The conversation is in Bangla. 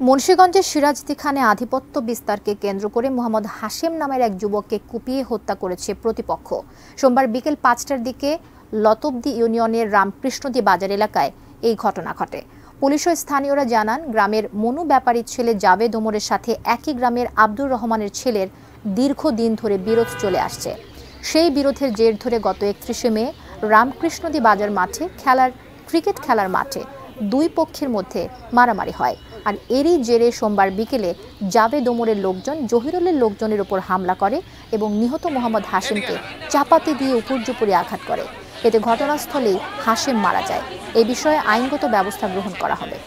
মুন্সিগঞ্জের সিরাজদি খানে আধিপত্য বিস্তারকে কেন্দ্র করে মোহাম্মদ হাশেম নামের এক যুবককে কুপিয়ে হত্যা করেছে প্রতিপক্ষ। সোমবার বিকেল ৫টার দিকে লতবদি ইউনিয়নের রামকৃষ্ণদী বাজার এলাকায় এই ঘটনা ঘটে। পুলিশ ও স্থানীয়রা জানান, গ্রামের মনু ব্যাপারীর ছেলে জাভেদ ওমরের সাথে একই গ্রামের আব্দুর রহমানের ছেলের দীর্ঘদিন ধরে বিরোধ চলে আসছে। সেই বিরোধের জের ধরে গত ৩১শে মে রামকৃষ্ণদী বাজার মাঠে ক্রিকেট খেলার মাঠে দুই পক্ষের মধ্যে মারামারি হয়। আর এরই জেরে সোমবার বিকেলে জাভেদ ওমরের লোকজন জহিরুলের লোকজনের উপর হামলা করে এবং নিহত মোহাম্মদ হাশেমকে চাপাতি দিয়ে উপর্যুপরি আঘাত করে। এতে ঘটনাস্থলেই হাশেম মারা যায়। এ বিষয়ে আইনগত ব্যবস্থা গ্রহণ করা হবে।